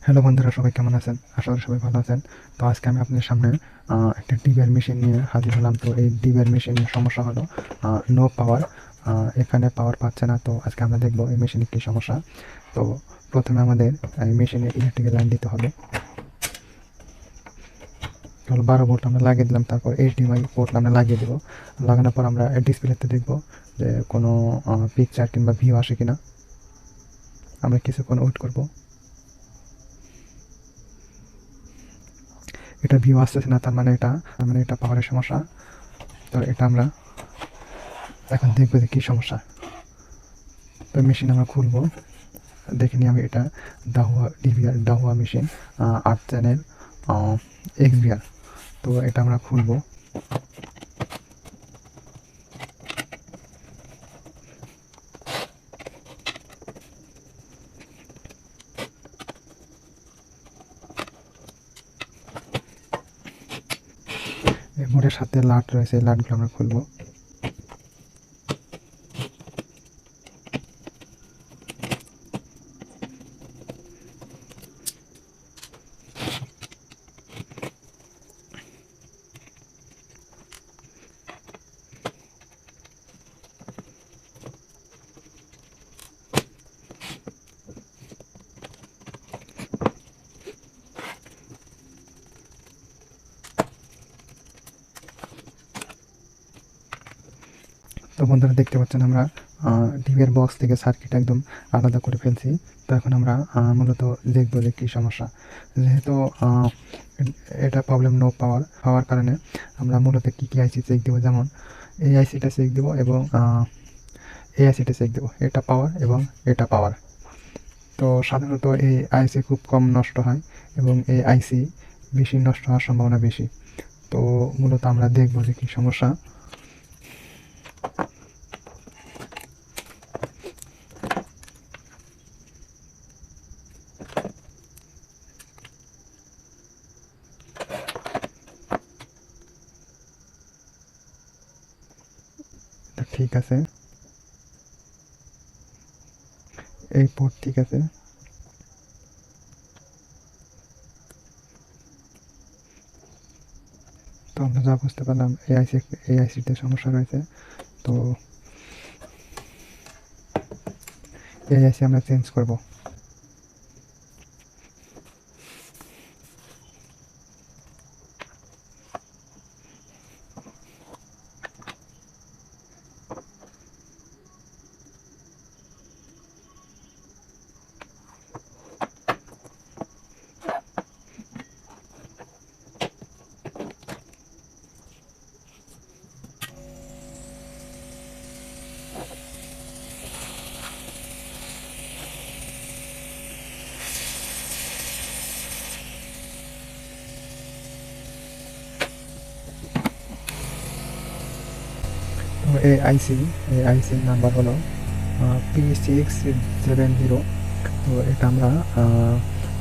Hello বন্ধুরা, সবাই কেমন আছেন? আশা করি সবাই ভালো আছেন। তো আজকে আমি আপনাদের সামনে একটা ডিবের মেশিন নিয়ে হাজির হলাম। তো এই ডিবের মেশিনের সমস্যা হলো নো পাওয়ার, এখানে পাওয়ার পাচ্ছে না। তো আজকে আমরা দেখব এই মেশিনের কী সমস্যা। তো প্রথমে আমাদের এই মেশিনে ইলেকট্রিকের লাইন দিতে হবে। 12 ভোল্ট আমরা লাগিয়ে দিলাম, তারপর HDMI পোর্ট আমরা লাগিয়ে দেবো। লাগানোর পর আমরা ডিসপ্লেতে দেখব যে কোনো পিকচার কিংবা ভিউ আসে কিনা। আমরা কিছুক্ষণ ওয়েট করব। এটা ভিউ আসতেছে না, তার মানে এটা পাওয়ারের সমস্যা। তো এটা আমরা এখন দেখবো যে কী সমস্যা। তো মেশিন আমরা খুলবো, দেখে নিই আমি। এটা ডাহুয়া মেশিন, 8 চ্যানেল XVR। তো এটা আমরা খুলবো। এই বোর্ডের সাথে লাট রয়েছে, এই লাটগুলো আমরা খুলবো। তো বন্ধুরা, দেখতে পাচ্ছেন আমরা টিভির বক্স থেকে সার্কিট একদম আলাদা করে ফেলছি। তো এখন আমরা মূলত দেখবো যে কী সমস্যা। যেহেতু এটা প্রবলেম নো পাওয়ার হওয়ার কারণে আমরা মূলত কী আইসি চেক দেবো, যেমন এই আইসিটা চেক দেবো এবং এই আইসিটা চেক দেবো। এটা পাওয়ার এবং এটা পাওয়ার। তো সাধারণত এই আইসি খুব কম নষ্ট হয় এবং এই আইসি বেশি নষ্ট হওয়ার সম্ভাবনা বেশি। তো মূলত আমরা দেখবো যে কী সমস্যা। ঠিক আছে, এই পোর্ট ঠিক আছে। তো আমরা যা বুঝতে পারলাম, এই আইসিতে সমস্যা রয়েছে। তো এই আইসি আমরা চেঞ্জ করব। তো এই আইসির নাম্বার হলো P670। তো এটা আমরা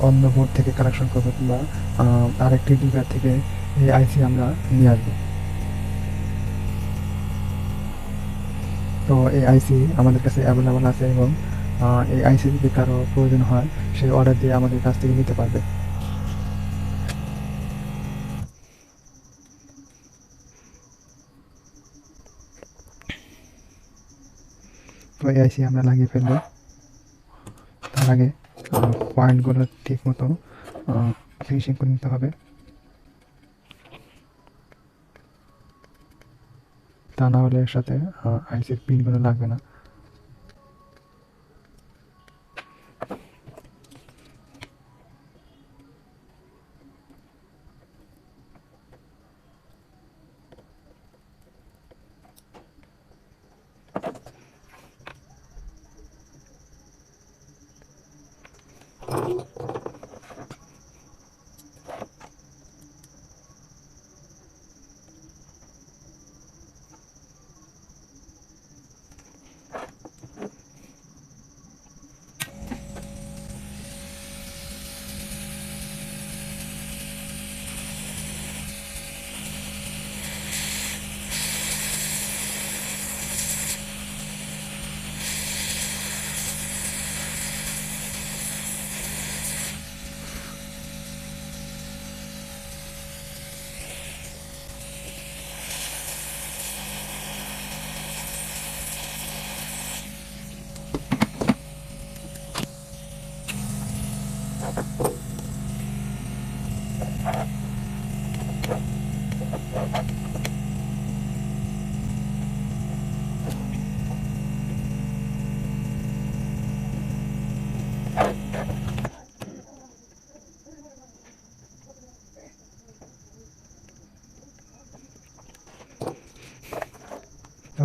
অন্য বোর্ড থেকে কালেকশন করবো কিংবা আরেকটি ডিভার থেকে এই আইসি আমরা নিয়ে আসবো। তো এই আইসি আমাদের কাছে অ্যাভেলেবল আছে এবং এই আইসি যদি কারো প্রয়োজন হয়, সে অর্ডার দিয়ে আমাদের কাছ থেকে নিতে পারবে। তো এই আইসি আমরা লাগিয়ে ফেলবো। তার আগে পয়েন্টগুলো ঠিক মতো ফিনিশিং করে নিতে হবে, তা না হলে এর সাথে আইসির পিনগুলো লাগবে না।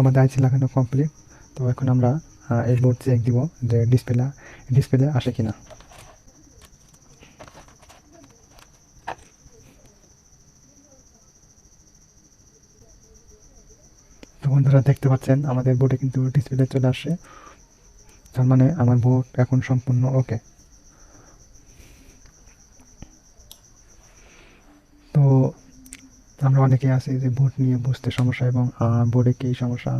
আমাদের আইসি লাগানো কমপ্লিট। তো এখন আমরা এই বোর্ড চেক দিব যে ডিসপ্লে আসে কিনা। তো বন্ধুরা দেখতে পাচ্ছেন আমাদের বোর্ডে কিন্তু ডিসপ্লে চলে আসে, তার মানে আমার বোর্ড এখন সম্পূর্ণ ওকে। তো আমরা অনেকেই আছি যে বোর্ড নিয়ে বুঝতে সমস্যা, এবং বোর্ডে কী সমস্যা,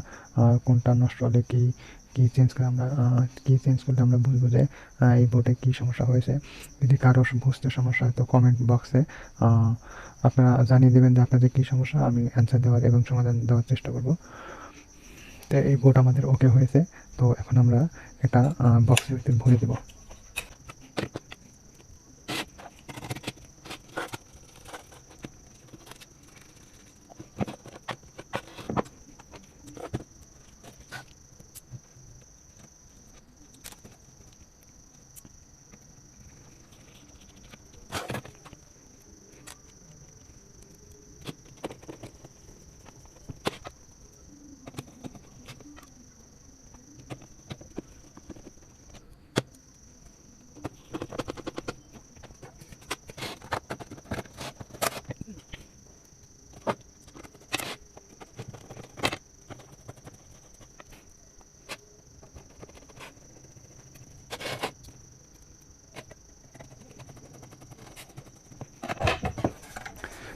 কোনটা নষ্ট হলে কী চেঞ্জ করে আমরা কী চেঞ্জ করলে আমরা বুঝবো যে এই বোর্ডে কী সমস্যা হয়েছে। যদি কারো বুঝতে সমস্যা হয় তো কমেন্ট বক্সে আপনারা জানিয়ে দেবেন যে আপনাদের কী সমস্যা, আমি অ্যান্সার দেওয়ার এবং সমাধান দেওয়ার চেষ্টা করব। তো এই বোর্ড আমাদের ওকে হয়েছে। তো এখন আমরা এটা বক্সের ভিতরে ভরে দেবো।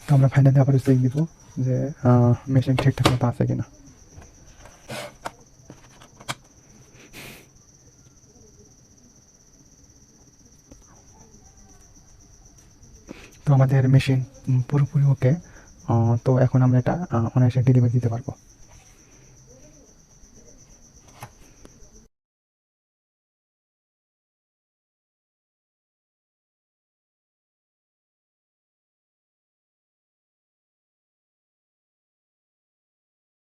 তো আমরা ফাইনালি আবার চেক দিব যে মেশিন ঠিকঠাক মতো আছে কিনা। তো আমাদের মেশিন পুরোপুরি ওকে। তো এখন আমরা এটা অনায়াসে ডেলিভারি দিতে পারবো।